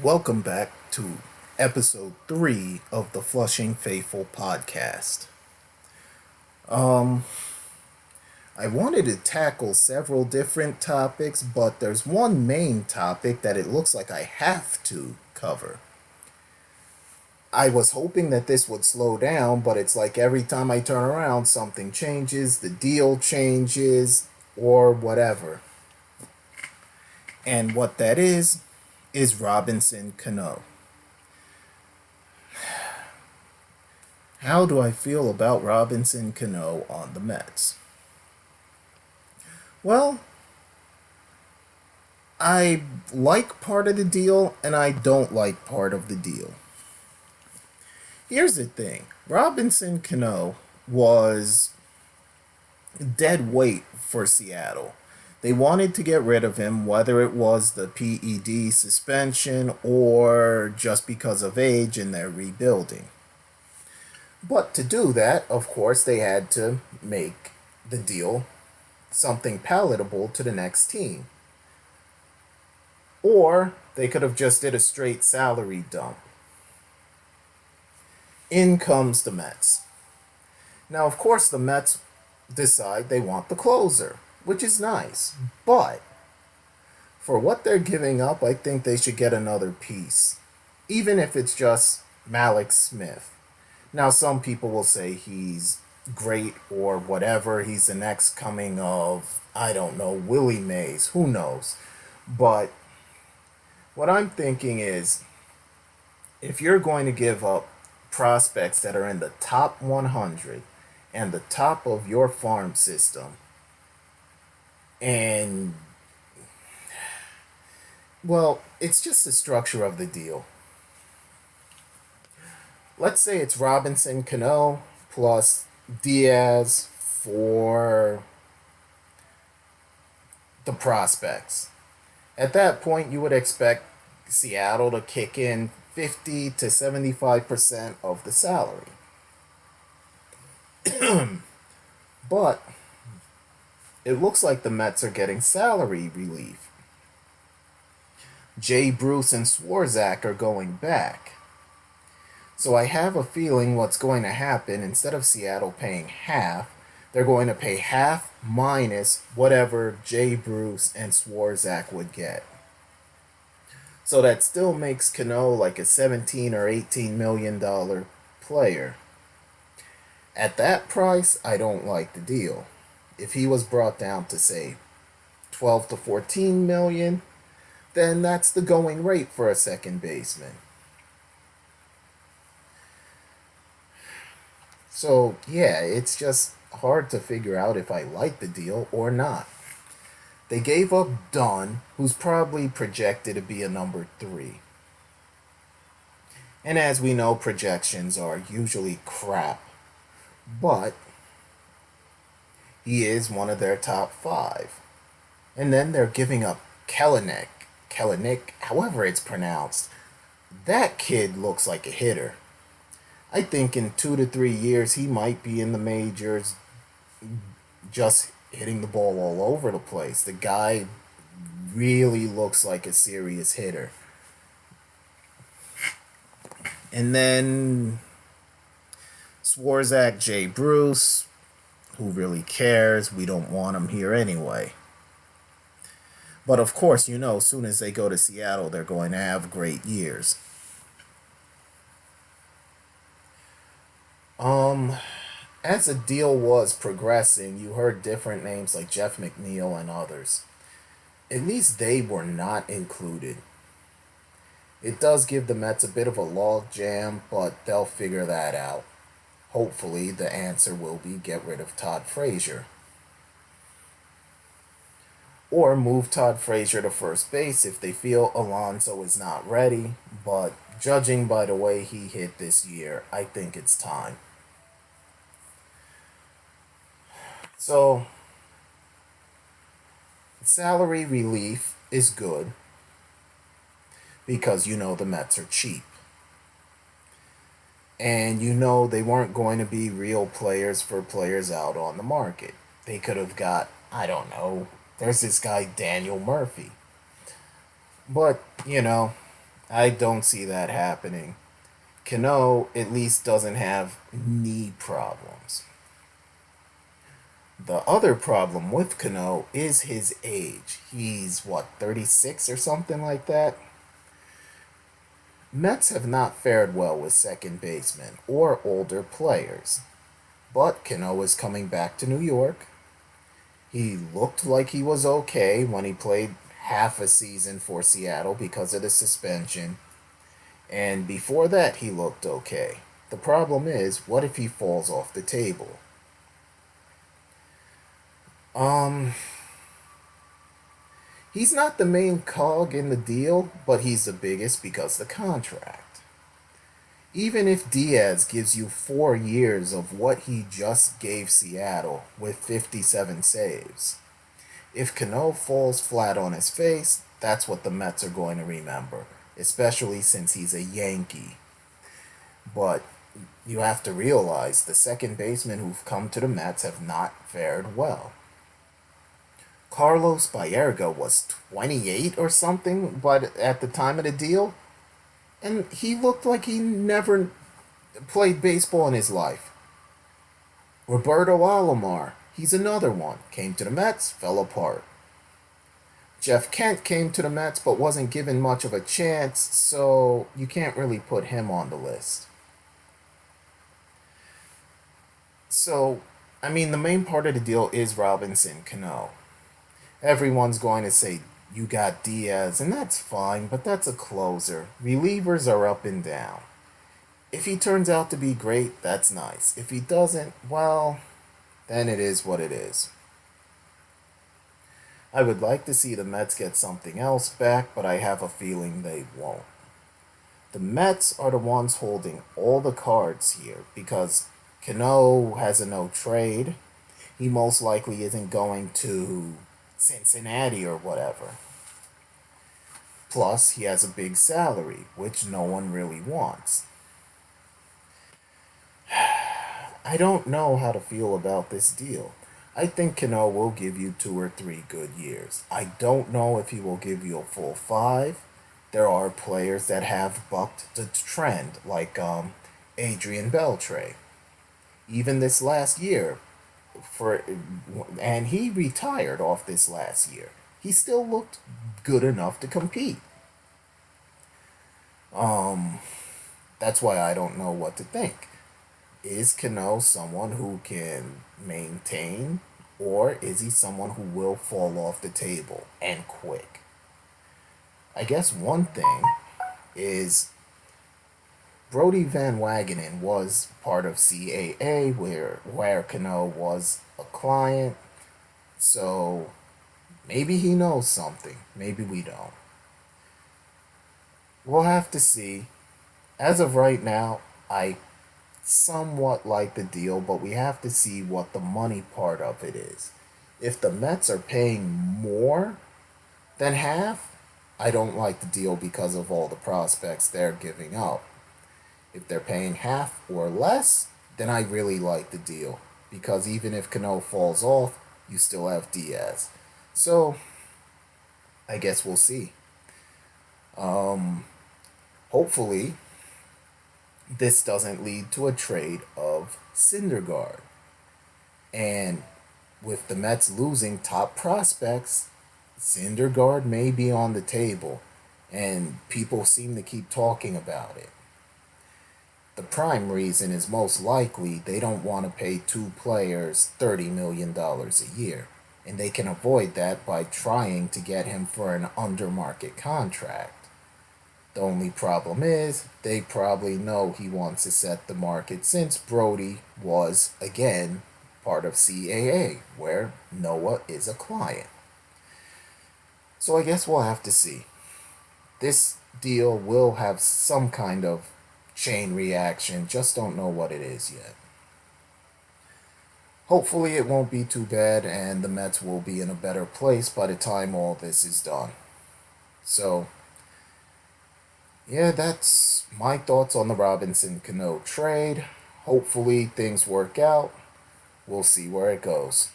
Welcome back to episode 3 of the Flushing Faithful podcast. Um, I wanted to tackle several different topics, but there's one main topic that it looks like I have to cover. I was hoping that this would slow down, but it's like every time I turn around, something changes, the deal changes, or whatever. And what that is Robinson Cano. How do I feel about Robinson Cano on the Mets? Well, I like part of the deal and I don't like part of the deal. Here's the thing Robinson Cano was dead weight for Seattle. They wanted to get rid of him, whether it was the PED suspension or just because of age and their rebuilding. But to do that, of course, they had to make the deal something palatable to the next team. Or they could have just did a straight salary dump. In comes the Mets. Now, of course, the Mets decide they want the closer, which is nice. But for what they're giving up, I think they should get another piece, even if it's just Malik Smith. Now, some people will say he's great or whatever. He's the next coming of, I don't know, Willie Mays. Who knows? But what I'm thinking is, if you're going to give up prospects that are in the top 100 and the top of your farm system, and, well, it's just the structure of the deal. Let's say it's Robinson Cano plus Diaz for the prospects. At that point, you would expect Seattle to kick in 50 to 75% of the salary. But it looks like the Mets are getting salary relief. Jay Bruce and Swarzak are going back. So I have a feeling what's going to happen, instead of Seattle paying half, they're going to pay half minus whatever Jay Bruce and Swarzak would get. So that still makes Cano like a 17 or $18 million player. At that price, I don't like the deal. If he was brought down to, say, 12 to 14 million, then that's the going rate for a second baseman. So, yeah, it's just hard to figure out if I like the deal or not. They gave up Dunn, who's probably projected to be a number 3. And as we know, projections are usually crap. But he is one of their top 5. And then they're giving up Kellenic, however it's pronounced. That kid looks like a hitter. I think in 2 to 3 years he might be in the majors, just hitting the ball all over the place. The guy really looks like a serious hitter. And then Swarzak, Jay Bruce, who really cares? We don't want him here anyway. But of course, as soon as they go to Seattle, they're going to have great years. As the deal was progressing, you heard different names like Jeff McNeil and others. At least they were not included. It does give the Mets a bit of a log jam, but they'll figure that out. Hopefully, the answer will be get rid of Todd Frazier. Or move Todd Frazier to first base if they feel Alonso is not ready, but judging by the way he hit this year, I think it's time. So, salary relief is good because the Mets are cheap. And they weren't going to be real players for players out on the market. They could have got, I don't know, there's this guy Daniel Murphy. But, I don't see that happening. Cano at least doesn't have knee problems. The other problem with Cano is his age. He's what, 36 or something like that? Mets have not fared well with second basemen or older players. But Cano is coming back to New York. He looked like he was okay when he played half a season for Seattle because of the suspension. And before that, he looked okay. The problem is, what if he falls off the table? Um, he's not the main cog in the deal, but he's the biggest because of the contract. Even if Diaz gives you 4 years of what he just gave Seattle with 57 saves, if Cano falls flat on his face, that's what the Mets are going to remember, especially since he's a Yankee. But you have to realize the second basemen who've come to the Mets have not fared well. Carlos Baerga was 28 or something, but at the time of the deal, and he looked like he never played baseball in his life. Roberto Alomar, he's another one. Came to the Mets, fell apart. Jeff Kent came to the Mets but wasn't given much of a chance, so you can't really put him on the list. So, I mean, the main part of the deal is Robinson Cano. Everyone's going to say, you got Diaz, and that's fine, but that's a closer. Relievers are up and down. If he turns out to be great, that's nice. If he doesn't, well, then it is what it is. I would like to see the Mets get something else back, but I have a feeling they won't. The Mets are the ones holding all the cards here because Cano has a no trade. He most likely isn't going to Cincinnati or whatever. Plus, he has a big salary, which no one really wants. I don't know how to feel about this deal. I think Cano will give you 2 or 3 good years. I don't know if he will give you a full 5. There are players that have bucked the trend, like Adrian Beltre. Even this last year, for and he retired off this last year. He still looked good enough to compete. Um, that's why I don't know what to think. Is Cano someone who can maintain, or is he someone who will fall off the table and quick? I guess one thing is Brody Van Wagenen was part of CAA where Cano was a client, so maybe he knows something. Maybe we don't. We'll have to see. As of right now, I somewhat like the deal, but we have to see what the money part of it is. If the Mets are paying more than half, I don't like the deal because of all the prospects they're giving up. If they're paying half or less, then I really like the deal because even if Cano falls off, you still have Diaz. So, I guess we'll see. Um, Hopefully, this doesn't lead to a trade of Syndergaard. And with the Mets losing top prospects, Syndergaard may be on the table, and people seem to keep talking about it. The prime reason is most likely they don't want to pay 2 players $30 million a year, and they can avoid that by trying to get him for an undermarket contract. The only problem is, they probably know he wants to set the market since Brody was, again, part of CAA, where Noah is a client. So I guess we'll have to see. This deal will have some kind of chain reaction, just don't know what it is yet. Hopefully it won't be too bad and the Mets will be in a better place by the time all this is done. So, yeah, that's my thoughts on the Robinson Cano trade. Hopefully things work out. We'll see where it goes.